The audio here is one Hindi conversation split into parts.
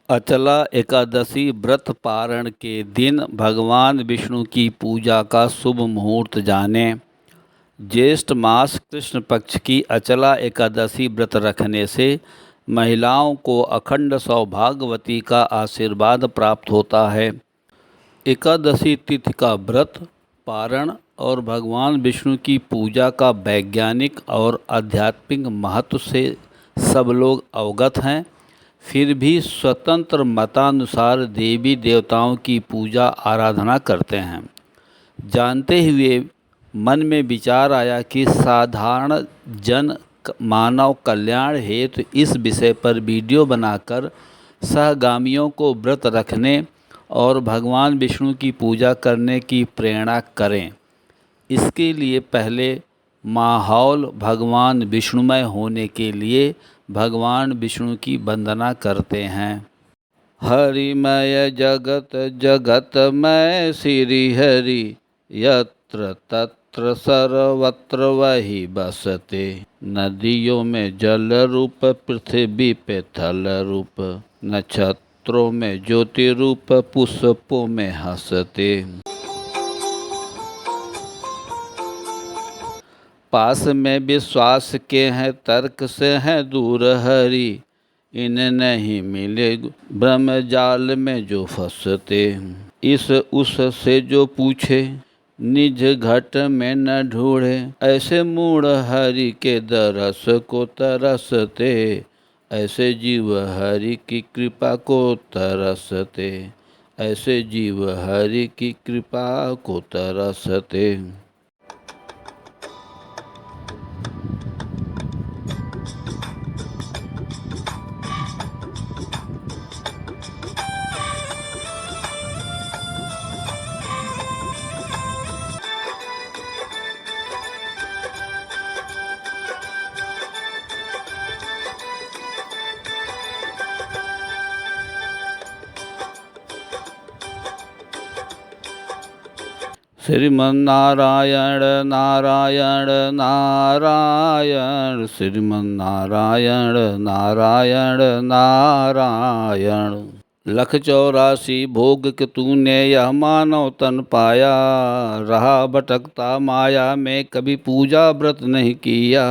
अचला एकादशी व्रत पारण के दिन भगवान विष्णु की पूजा का शुभ मुहूर्त जानें। ज्येष्ठ मास कृष्ण पक्ष की अचला एकादशी व्रत रखने से महिलाओं को अखंड सौभाग्यवती का आशीर्वाद प्राप्त होता है। एकादशी तिथि का व्रत पारण और भगवान विष्णु की पूजा का वैज्ञानिक और आध्यात्मिक महत्व से सब लोग अवगत हैं। फिर भी स्वतंत्र मतानुसार देवी देवताओं की पूजा आराधना करते हैं। जानते हुए मन में विचार आया कि साधारण जन मानव कल्याण हेतु इस विषय पर वीडियो बनाकर सहगामियों को व्रत रखने और भगवान विष्णु की पूजा करने की प्रेरणा करें। इसके लिए पहले माहौल भगवान विष्णुमय होने के लिए भगवान विष्णु की वंदना करते हैं। हरिमय जगत जगतमय श्री हरि, यत्र तत्र सर्वत्र वही बसते। नदियों में जल रूप, पृथ्वी पे थल रूप, नक्षत्रों में ज्योति रूप, पुष्पों में हंसते। पास में विश्वास के हैं, तर्क से हैं दूर हरि, इन्हें नहीं मिले ब्रह्म जाल में जो फंसते। इस उस से जो पूछे, निज घट में न ढूंढे, ऐसे मूढ़ हरि के दरस को तरसते। ऐसे जीव हरि की कृपा को तरसते, ऐसे जीव हरि की कृपा को तरसते। श्रीमन्नारायण नारायण नारायण, श्रीमन्नारायण नारायण नारायण। लख 84 भोग के तूने यह मानव तन पाया, रहा भटकता माया में कभी पूजा व्रत नहीं किया।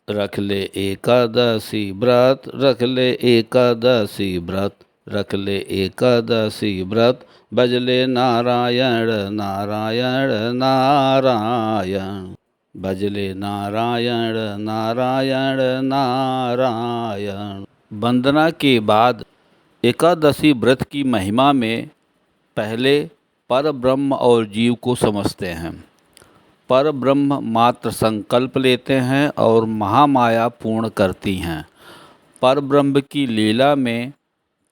रख ले एकादशी व्रत, रख ले एकादशी व्रत, रख ले एकादशी व्रत, भजले नारायण नारायण नारायण, भजले नारायण नारायण नारायण। वंदना के बाद एकादशी व्रत की महिमा में पहले पर ब्रह्म और जीव को समझते हैं। पर ब्रह्म मात्र संकल्प लेते हैं और महामाया पूर्ण करती हैं। पर ब्रह्म की लीला में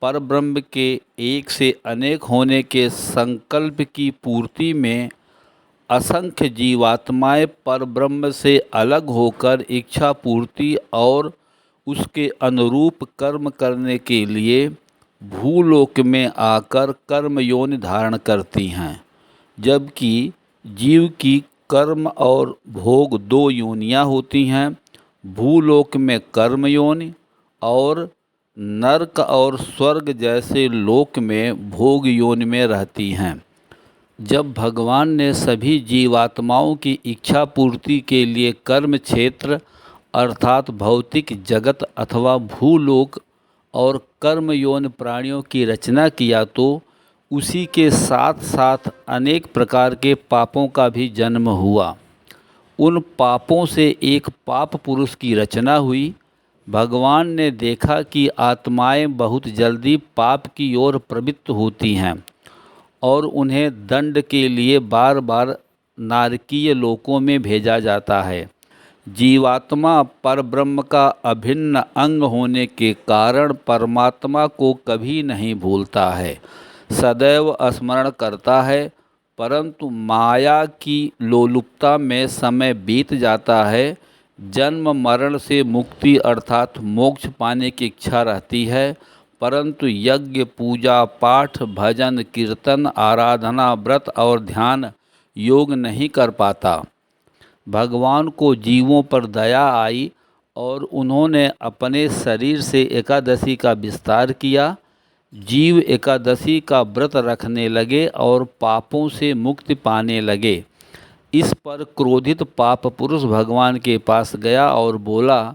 पर ब्रह्म के एक से अनेक होने के संकल्प की पूर्ति में असंख्य जीवात्माएं पर ब्रह्म से अलग होकर इच्छा पूर्ति और उसके अनुरूप कर्म करने के लिए भूलोक में आकर कर्म योनि धारण करती हैं। जबकि जीव की कर्म और भोग 2 योनियाँ होती हैं, भूलोक में कर्म योनि और नरक और स्वर्ग जैसे लोक में भोग योनि में रहती हैं। जब भगवान ने सभी जीवात्माओं की इच्छा पूर्ति के लिए कर्म क्षेत्र अर्थात भौतिक जगत अथवा भूलोक और कर्म यौन प्राणियों की रचना किया तो उसी के साथ साथ अनेक प्रकार के पापों का भी जन्म हुआ। उन पापों से एक पाप पुरुष की रचना हुई। भगवान ने देखा कि आत्माएं बहुत जल्दी पाप की ओर प्रवृत्त होती हैं और उन्हें दंड के लिए बार बार नारकीय लोकों में भेजा जाता है। जीवात्मा परब्रह्म का अभिन्न अंग होने के कारण परमात्मा को कभी नहीं भूलता है, सदैव स्मरण करता है, परंतु माया की लोलुपता में समय बीत जाता है। जन्म मरण से मुक्ति अर्थात मोक्ष पाने की इच्छा रहती है, परंतु यज्ञ पूजा पाठ भजन कीर्तन आराधना व्रत और ध्यान योग नहीं कर पाता। भगवान को जीवों पर दया आई और उन्होंने अपने शरीर से एकादशी का विस्तार किया। जीव एकादशी का व्रत रखने लगे और पापों से मुक्ति पाने लगे। इस पर क्रोधित पाप पुरुष भगवान के पास गया और बोला,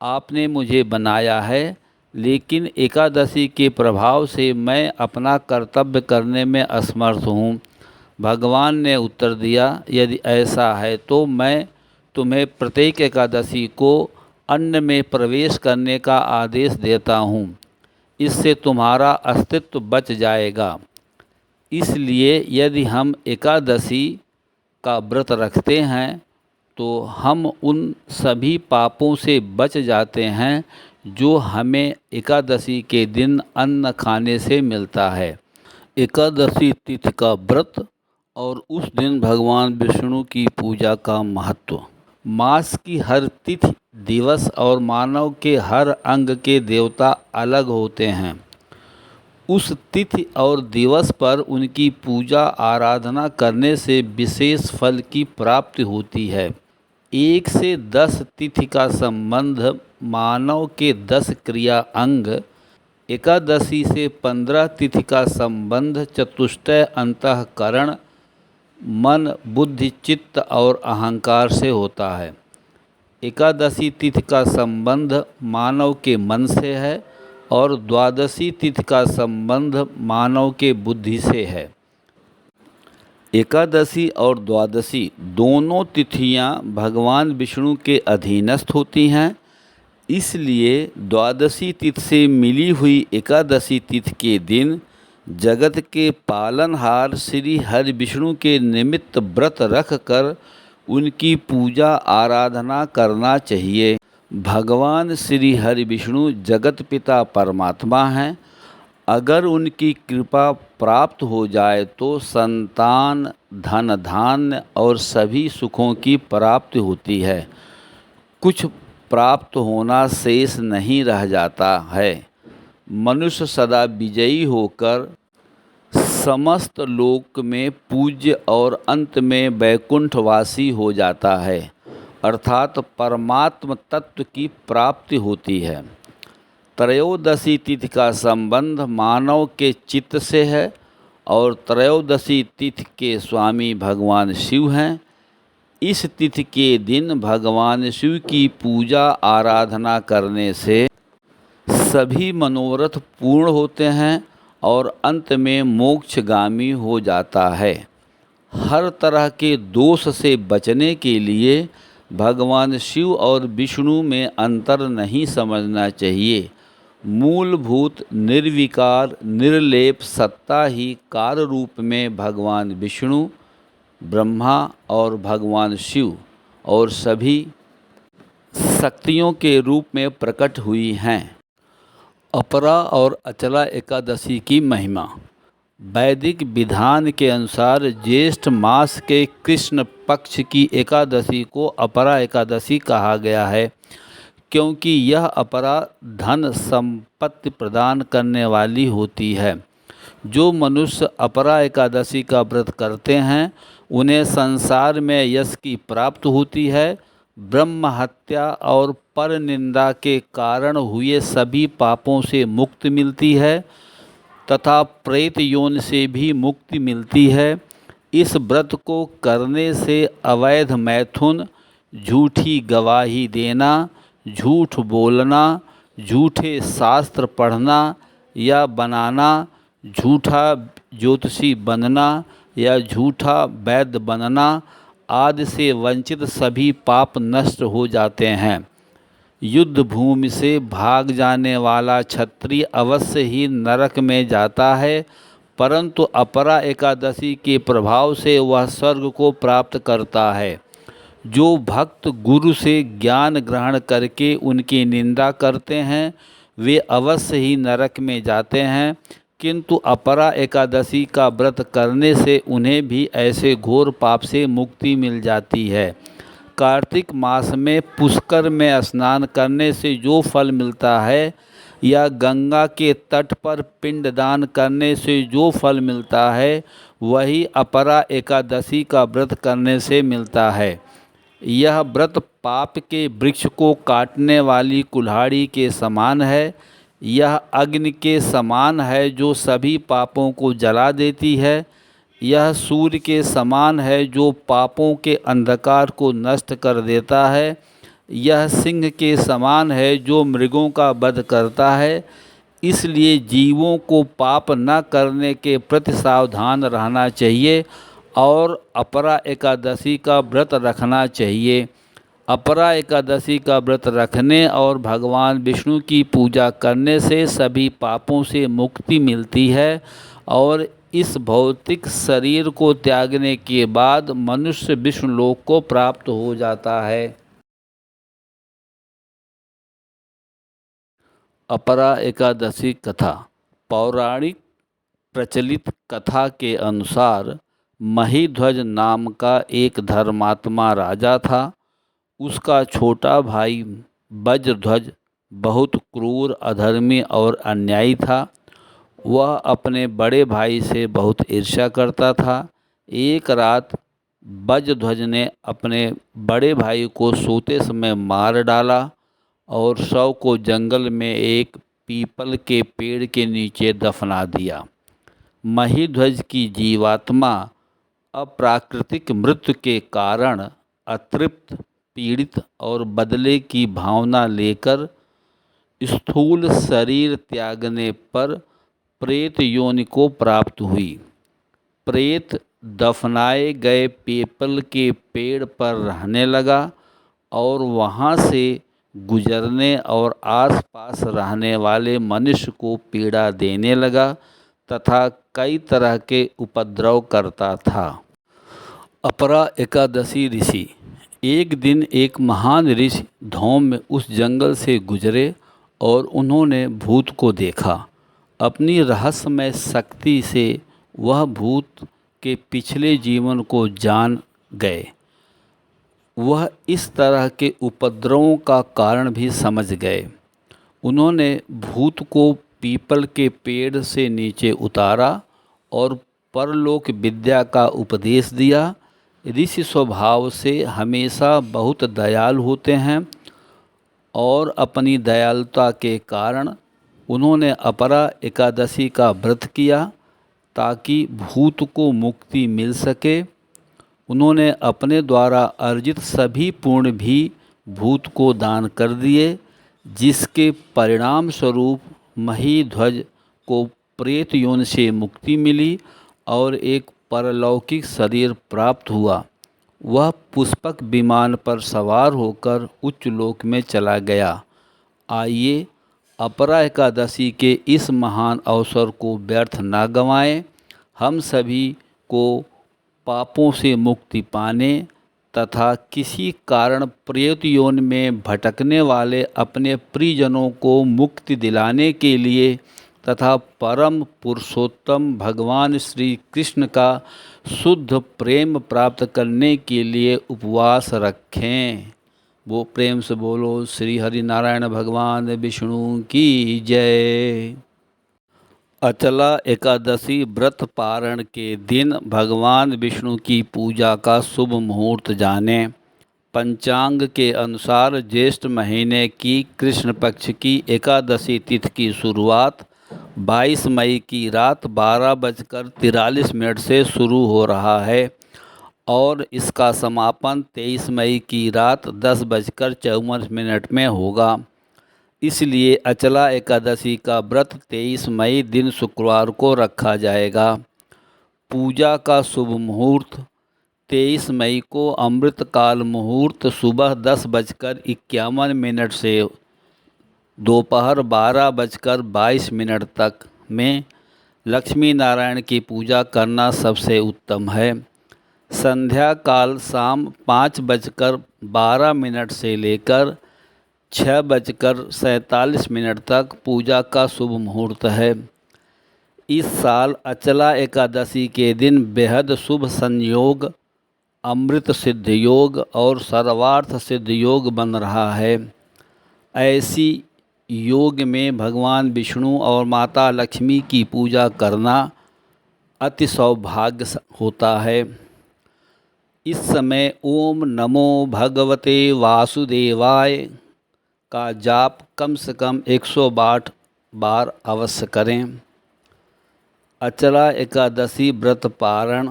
आपने मुझे बनाया है, लेकिन एकादशी के प्रभाव से मैं अपना कर्तव्य करने में असमर्थ हूँ। भगवान ने उत्तर दिया, यदि ऐसा है तो मैं तुम्हें प्रत्येक एकादशी को अन्न में प्रवेश करने का आदेश देता हूँ। इससे तुम्हारा अस्तित्व बच जाएगा। इसलिए यदि हम एकादशी का व्रत रखते हैं तो हम उन सभी पापों से बच जाते हैं जो हमें एकादशी के दिन अन्न खाने से मिलता है। एकादशी तिथि का व्रत और उस दिन भगवान विष्णु की पूजा का महत्व। मास की हर तिथि, दिवस और मानव के हर अंग के देवता अलग होते हैं। उस तिथि और दिवस पर उनकी पूजा आराधना करने से विशेष फल की प्राप्ति होती है। 1 से 10 तिथि का संबंध मानव के 10 क्रिया अंग, एकादशी से 15 तिथि का संबंध चतुष्टय अंतःकरण, मन, बुद्धि, चित्त और अहंकार से होता है। एकादशी तिथि का संबंध मानव के मन से है और द्वादशी तिथि का संबंध मानव के बुद्धि से है। एकादशी और द्वादशी दोनों तिथियां भगवान विष्णु के अधीनस्थ होती हैं। इसलिए द्वादशी तिथि से मिली हुई एकादशी तिथि के दिन जगत के पालनहार श्री हरि विष्णु के निमित्त व्रत रख कर उनकी पूजा आराधना करना चाहिए। भगवान श्री हरि विष्णु जगत पिता परमात्मा हैं। अगर उनकी कृपा प्राप्त हो जाए तो संतान, धन धान्य और सभी सुखों की प्राप्ति होती है। कुछ प्राप्त होना शेष नहीं रह जाता है। मनुष्य सदा विजयी होकर समस्त लोक में पूज्य और अंत में वैकुंठवासी हो जाता है, अर्थात परमात्म तत्व की प्राप्ति होती है। त्रयोदशी तिथि का संबंध मानव के चित्त से है और त्रयोदशी तिथि के स्वामी भगवान शिव हैं। इस तिथि के दिन भगवान शिव की पूजा आराधना करने से सभी मनोरथ पूर्ण होते हैं और अंत में मोक्षगामी हो जाता है। हर तरह के दोष से बचने के लिए भगवान शिव और विष्णु में अंतर नहीं समझना चाहिए। मूलभूत निर्विकार निर्लेप सत्ता ही कार्य रूप में भगवान विष्णु, ब्रह्मा और भगवान शिव और सभी शक्तियों के रूप में प्रकट हुई हैं। अपरा और अचला एकादशी की महिमा। वैदिक विधान के अनुसार ज्येष्ठ मास के कृष्ण पक्ष की एकादशी को अपरा एकादशी कहा गया है, क्योंकि यह अपरा धन संपत्ति प्रदान करने वाली होती है। जो मनुष्य अपरा एकादशी का व्रत करते हैं उन्हें संसार में यश की प्राप्ति होती है। ब्रह्म हत्या और पर निंदा के कारण हुए सभी पापों से मुक्ति मिलती है तथा प्रेत योनि से भी मुक्ति मिलती है। इस व्रत को करने से अवैध मैथुन, झूठी गवाही देना, झूठ बोलना, झूठे शास्त्र पढ़ना या बनाना, झूठा ज्योतिषी बनना या झूठा वैद्य बनना आदि से वंचित सभी पाप नष्ट हो जाते हैं। युद्ध भूमि से भाग जाने वाला क्षत्रिय अवश्य ही नरक में जाता है, परंतु अपरा एकादशी के प्रभाव से वह स्वर्ग को प्राप्त करता है। जो भक्त गुरु से ज्ञान ग्रहण करके उनकी निंदा करते हैं वे अवश्य ही नरक में जाते हैं, किंतु अपरा एकादशी का व्रत करने से उन्हें भी ऐसे घोर पाप से मुक्ति मिल जाती है। कार्तिक मास में पुष्कर में स्नान करने से जो फल मिलता है या गंगा के तट पर पिंडदान करने से जो फल मिलता है वही अपरा एकादशी का व्रत करने से मिलता है। यह व्रत पाप के वृक्ष को काटने वाली कुल्हाड़ी के समान है। यह अग्नि के समान है जो सभी पापों को जला देती है। यह सूर्य के समान है जो पापों के अंधकार को नष्ट कर देता है। यह सिंह के समान है जो मृगों का वध करता है। इसलिए जीवों को पाप न करने के प्रति सावधान रहना चाहिए और अपरा एकादशी का व्रत रखना चाहिए। अपरा एकादशी का व्रत रखने और भगवान विष्णु की पूजा करने से सभी पापों से मुक्ति मिलती है और इस भौतिक शरीर को त्यागने के बाद मनुष्य विष्णु लोक को प्राप्त हो जाता है। अपरा एकादशी कथा। पौराणिक प्रचलित कथा के अनुसार महीध्वज नाम का एक धर्मात्मा राजा था। उसका छोटा भाई वज्रध्वज बहुत क्रूर, अधर्मी और अन्यायी था। वह अपने बड़े भाई से बहुत ईर्ष्या करता था। एक रात वज्रध्वज ने अपने बड़े भाई को सोते समय मार डाला और शव को जंगल में एक पीपल के पेड़ के नीचे दफना दिया। महीध्वज की जीवात्मा अप्राकृतिक मृत्यु के कारण अतृप्त, पीड़ित और बदले की भावना लेकर स्थूल शरीर त्यागने पर प्रेत योनि को प्राप्त हुई। प्रेत दफनाए गए पीपल के पेड़ पर रहने लगा और वहाँ से गुजरने और आसपास रहने वाले मनुष्य को पीड़ा देने लगा तथा कई तरह के उपद्रव करता था। अपरा एकादशी ऋषि। एक दिन एक महान ऋषि धौम में उस जंगल से गुजरे और उन्होंने भूत को देखा। अपनी रहस्यमय शक्ति से वह भूत के पिछले जीवन को जान गए। वह इस तरह के उपद्रवों का कारण भी समझ गए। उन्होंने भूत को पीपल के पेड़ से नीचे उतारा और परलोक विद्या का उपदेश दिया। ऋषि स्वभाव से हमेशा बहुत दयालु होते हैं और अपनी दयालुता के कारण उन्होंने अपरा एकादशी का व्रत किया ताकि भूत को मुक्ति मिल सके। उन्होंने अपने द्वारा अर्जित सभी पुण्य भी भूत को दान कर दिए, जिसके परिणाम स्वरूप महीध्वज को प्रेत योनि से मुक्ति मिली और एक परलौकिक शरीर प्राप्त हुआ। वह पुष्पक विमान पर सवार होकर उच्च लोक में चला गया। आइए अपरा एकादशी के इस महान अवसर को व्यर्थ न गंवाएं। हम सभी को पापों से मुक्ति पाने तथा किसी कारण प्रेत योनि में भटकने वाले अपने प्रियजनों को मुक्ति दिलाने के लिए तथा परम पुरुषोत्तम भगवान श्री कृष्ण का शुद्ध प्रेम प्राप्त करने के लिए उपवास रखें। वो प्रेम से बोलो श्री हरि नारायण भगवान विष्णु की जय। अचला एकादशी व्रत पारण के दिन भगवान विष्णु की पूजा का शुभ मुहूर्त जाने। पंचांग के अनुसार ज्येष्ठ महीने की कृष्ण पक्ष की एकादशी तिथि की शुरुआत 22 मई की रात 12:43 से शुरू हो रहा है और इसका समापन 23 मई की रात 10:54 में होगा। इसलिए अचला एकादशी का व्रत 23 मई दिन शुक्रवार को रखा जाएगा। पूजा का शुभ मुहूर्त 23 मई को अमृतकाल मुहूर्त सुबह 10:51 से दोपहर 12:22 तक में लक्ष्मी नारायण की पूजा करना सबसे उत्तम है। संध्या काल शाम 5:12 से लेकर 6:47 तक पूजा का शुभ मुहूर्त है। इस साल अचला एकादशी के दिन बेहद शुभ संयोग, अमृत सिद्ध योग और सर्वार्थ सिद्ध योग बन रहा है। ऐसी योग में भगवान विष्णु और माता लक्ष्मी की पूजा करना अति सौभाग्य होता है। इस समय ओम नमो भगवते वासुदेवाय का जाप कम से कम 108 बार अवश्य करें। अचला एकादशी व्रत पारण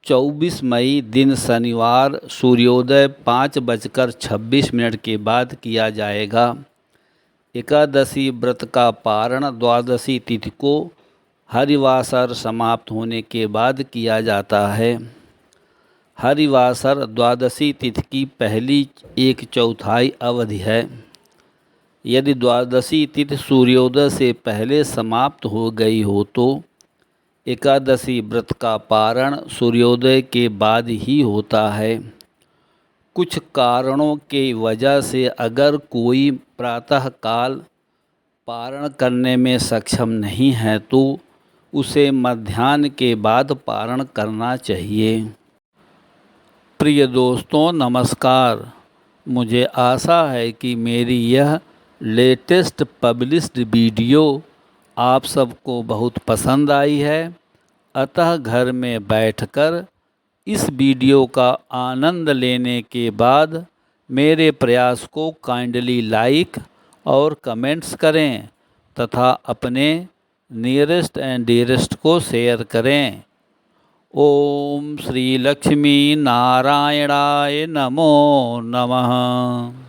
24 मई दिन शनिवार सूर्योदय 5:26 के बाद किया जाएगा। एकादशी व्रत का पारण द्वादशी तिथि को हरिवासर समाप्त होने के बाद किया जाता है। हरिवासर द्वादशी तिथि की पहली 1/4 अवधि है। यदि द्वादशी तिथि सूर्योदय से पहले समाप्त हो गई हो तो एकादशी व्रत का पारण सूर्योदय के बाद ही होता है। कुछ कारणों के वजह से अगर कोई प्रातःकाल पारण करने में सक्षम नहीं है तो उसे मध्याह्न के बाद पारण करना चाहिए। प्रिय दोस्तों नमस्कार। मुझे आशा है कि मेरी यह लेटेस्ट पब्लिश्ड वीडियो आप सबको बहुत पसंद आई है। अतः घर में बैठकर इस वीडियो का आनंद लेने के बाद मेरे प्रयास को काइंडली लाइक और कमेंट्स करें तथा अपने नियरेस्ट एंड डियरेस्ट को शेयर करें। ओम श्री लक्ष्मी नारायणाय नमो नमः।